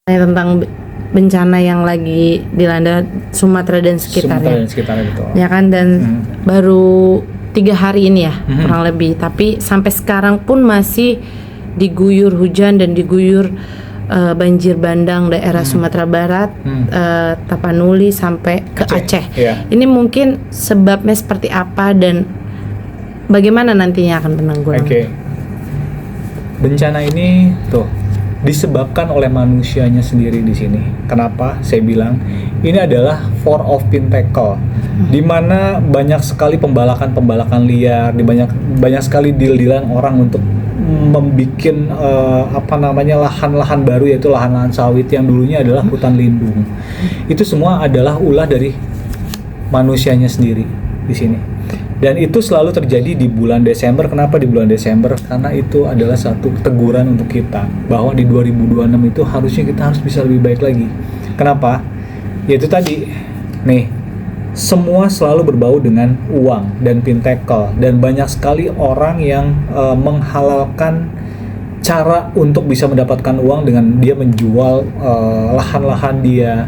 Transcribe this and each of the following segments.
tentang bencana yang lagi dilanda Sumatera dan sekitarnya. Betul. Ya kan, dan baru 3 hari ini ya kurang lebih, tapi sampai sekarang pun masih diguyur hujan dan diguyur banjir bandang daerah Sumatera Barat, Tapanuli sampai ke Aceh. Yeah. Ini mungkin sebabnya seperti apa dan bagaimana nantinya akan penanggulangan? Bencana ini disebabkan oleh manusianya sendiri di sini. Kenapa? Saya bilang ini adalah for of pintacle, di mana banyak sekali pembalakan liar, di banyak sekali deal-dealan orang untuk membikin lahan-lahan baru, yaitu lahan-lahan sawit yang dulunya adalah hutan lindung. Itu semua adalah ulah dari manusianya sendiri di sini. Dan itu selalu terjadi di bulan Desember. Kenapa di bulan Desember? Karena itu adalah satu teguran untuk kita bahwa di 2026 itu harusnya kita harus bisa lebih baik lagi. Kenapa? Yaitu tadi nih, semua selalu berbau dengan uang dan pintacle, dan banyak sekali orang yang menghalalkan cara untuk bisa mendapatkan uang dengan dia menjual lahan-lahan dia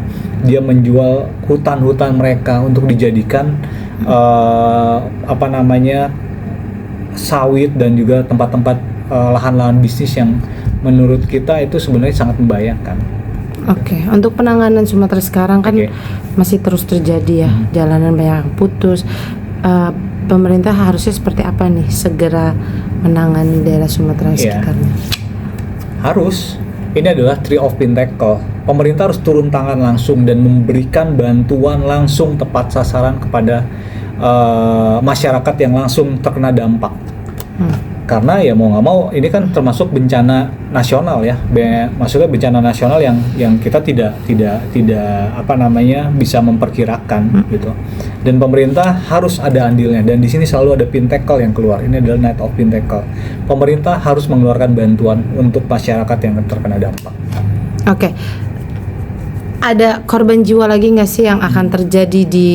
menjual hutan-hutan mereka untuk dijadikan sawit dan juga tempat-tempat lahan-lahan bisnis yang menurut kita itu sebenarnya sangat membahayakan. Untuk penanganan Sumatera sekarang kan masih terus terjadi ya, jalanan banyak yang putus. Pemerintah harusnya seperti apa nih segera menangani daerah Sumatera sekitarnya? Harus. Ini adalah Tree of Pintacle. Pemerintah harus turun tangan langsung dan memberikan bantuan langsung tepat sasaran kepada masyarakat yang langsung terkena dampak. Karena ya mau nggak mau ini kan termasuk bencana nasional ya, maksudnya bencana nasional yang kita tidak bisa memperkirakan gitu. Dan pemerintah harus ada andilnya, dan di sini selalu ada pintacle yang keluar. Ini adalah Night of Pintacle. Pemerintah harus mengeluarkan bantuan untuk masyarakat yang terkena dampak. Ada korban jiwa lagi nggak sih yang akan terjadi di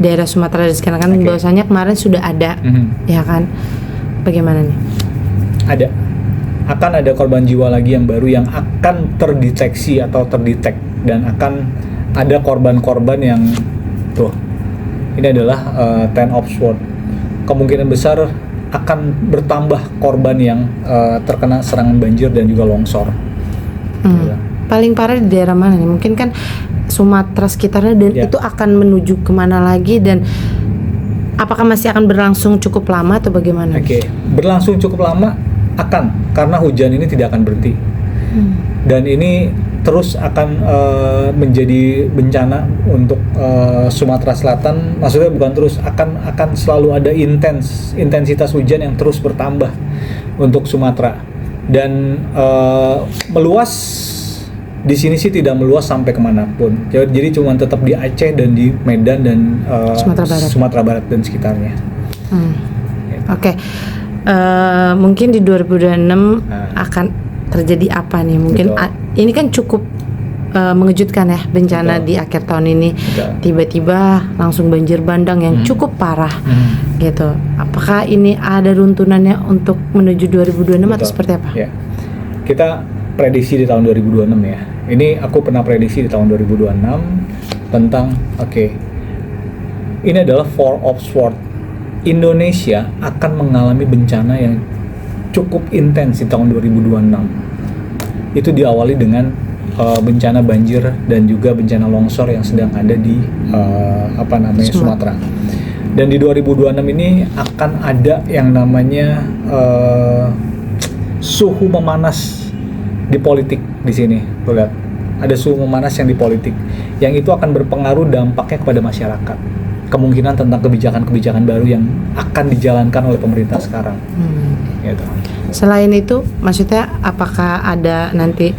daerah Sumatera dan sekarang kan bahwasanya kemarin sudah ada, ya kan? Bagaimana nih? Akan ada korban jiwa lagi yang baru yang akan terdeteksi atau terdetek, dan akan ada korban-korban yang ini adalah Ten of Swords. Kemungkinan besar akan bertambah korban yang terkena serangan banjir dan juga longsor. Paling parah di daerah mana nih? Mungkin kan Sumatera sekitarnya, dan itu akan menuju kemana lagi, dan apakah masih akan berlangsung cukup lama atau bagaimana? Berlangsung cukup lama karena hujan ini tidak akan berhenti. Dan ini terus akan menjadi bencana untuk Sumatera Selatan. Maksudnya bukan terus, akan selalu ada intensitas hujan yang terus bertambah untuk Sumatera, dan meluas. Di sini sih tidak meluas sampai kemanapun, jadi cuma tetap di Aceh dan di Medan dan Sumatera Barat dan sekitarnya. Mungkin di 2026 akan terjadi apa nih? Mungkin ini kan cukup mengejutkan ya, bencana di akhir tahun ini. Tiba-tiba langsung banjir bandang yang cukup parah gitu. Apakah ini ada runtunannya untuk menuju 2026 atau seperti apa? Kita prediksi di tahun 2026 ya. Ini aku pernah prediksi di tahun 2026 tentang ini adalah Four of Swords. Indonesia akan mengalami bencana yang cukup intens di tahun 2026. Itu diawali dengan bencana banjir dan juga bencana longsor yang sedang ada di Sumatera. Dan di 2026 ini akan ada yang namanya suhu memanas di politik di sini. Lihat, ada suhu memanas yang di politik, yang itu akan berpengaruh dampaknya kepada masyarakat. Kemungkinan tentang kebijakan-kebijakan baru yang akan dijalankan oleh pemerintah sekarang. Gitu. Selain itu, maksudnya apakah ada nanti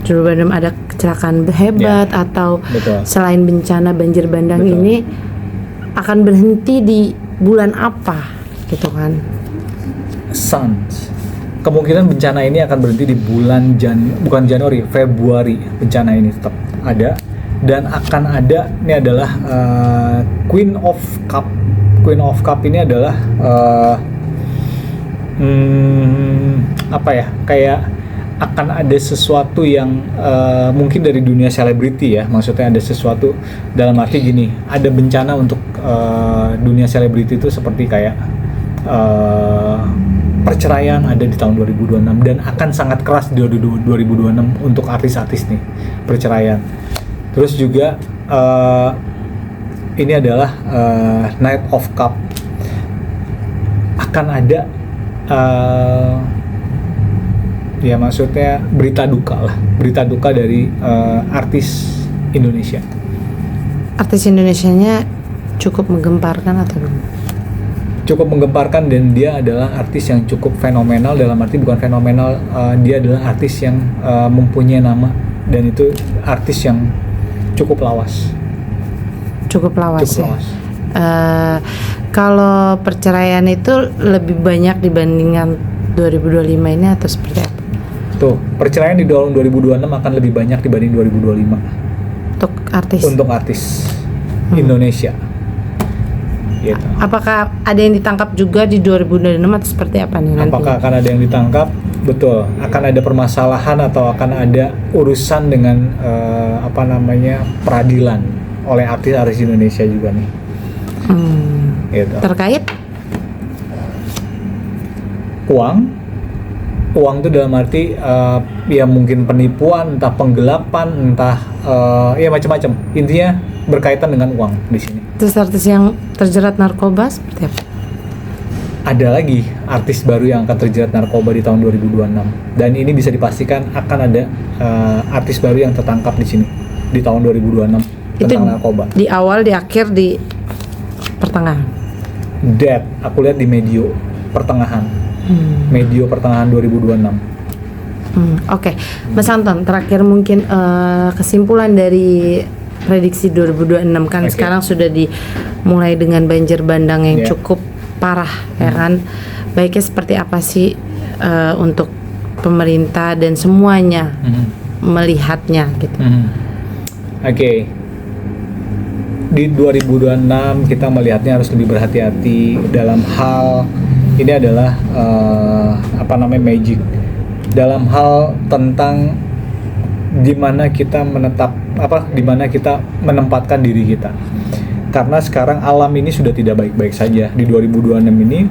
ada kecelakaan hebat atau selain bencana banjir bandang ini akan berhenti di bulan apa gitu kan? Kemungkinan bencana ini akan berhenti di bulan Februari. Bencana ini tetap ada, dan akan ada, ini adalah Queen of Cup. Queen of Cup ini adalah kayak akan ada sesuatu yang mungkin dari dunia selebriti ya, maksudnya ada sesuatu dalam arti gini, ada bencana untuk dunia selebriti itu seperti kayak perceraian ada di tahun 2026 dan akan sangat keras di 2026 untuk artis-artis nih, perceraian. Terus juga ini adalah Knight of Cup, akan ada ya maksudnya berita duka dari artis Indonesia. Artis Indonesianya cukup menggemparkan atau belum? Cukup menggemparkan, dan dia adalah artis yang cukup fenomenal, dalam arti bukan fenomenal, dia adalah artis yang mempunyai nama, dan itu artis yang cukup lawas. Cukup lawas. Kalau perceraian itu lebih banyak dibandingkan 2025 ini atau seperti apa? Tuh, perceraian di tahun 2026 akan lebih banyak dibanding 2025. Untuk artis? Untuk artis Indonesia. Gitu. Apakah ada yang ditangkap juga di 2026 atau seperti apa nih nanti? Apakah akan ada yang ditangkap? Betul. Akan ada permasalahan atau akan ada urusan dengan peradilan oleh artis-artis Indonesia juga nih. Gitu. Terkait? Uang itu dalam arti ya mungkin penipuan, entah penggelapan, entah ya macam-macam. Intinya berkaitan dengan uang di sini. Terus artis yang terjerat narkoba seperti apa? Ada lagi artis baru yang akan terjerat narkoba di tahun 2026, dan ini bisa dipastikan akan ada artis baru yang tertangkap di sini di tahun 2026 tentang narkoba. Di awal, di akhir, di pertengahan? Aku lihat di medio pertengahan. Medio pertengahan 2026. Oke. Mas Anton, terakhir mungkin kesimpulan dari prediksi 2026 kan sekarang sudah dimulai dengan banjir bandang yang cukup parah ya kan. Baiknya seperti apa sih untuk pemerintah dan semuanya melihatnya gitu. Oke. Di 2026 kita melihatnya harus lebih berhati-hati dalam hal ini adalah magic dalam hal tentang di mana kita menempatkan diri kita, karena sekarang alam ini sudah tidak baik-baik saja. Di 2026 ini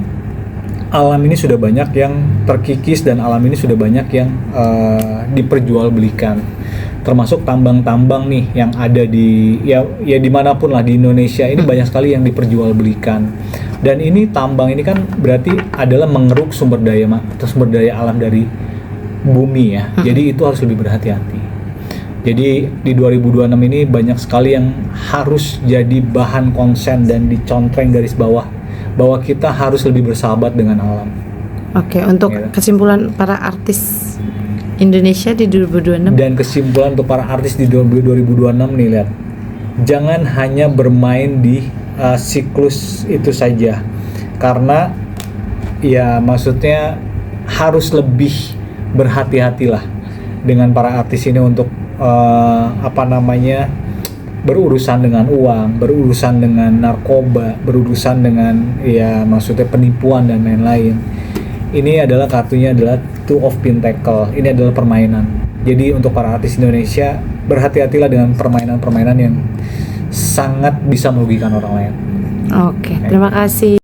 alam ini sudah banyak yang terkikis dan alam ini sudah banyak yang diperjualbelikan, termasuk tambang-tambang nih yang ada di ya dimanapun lah di Indonesia ini banyak sekali yang diperjualbelikan. Dan ini tambang ini kan berarti adalah mengeruk sumber daya atau sumber daya alam dari bumi ya. Jadi itu harus lebih berhati-hati. Jadi di 2026 ini banyak sekali yang harus jadi bahan konsen dan dicontreng garis bawah bahwa kita harus lebih bersahabat dengan alam. Oke, untuk kesimpulan para artis Indonesia di 2026 dan kesimpulan untuk para artis di 2026 nih, lihat, jangan hanya bermain di siklus itu saja, karena ya maksudnya harus lebih berhati-hatilah dengan para artis ini untuk berurusan dengan uang, berurusan dengan narkoba, berurusan dengan ya maksudnya penipuan dan lain-lain. Ini adalah kartunya adalah Two of Pentacles. Ini adalah permainan. Jadi untuk para artis Indonesia, berhati-hatilah dengan permainan-permainan yang sangat bisa merugikan orang lain. Oke, terima kasih.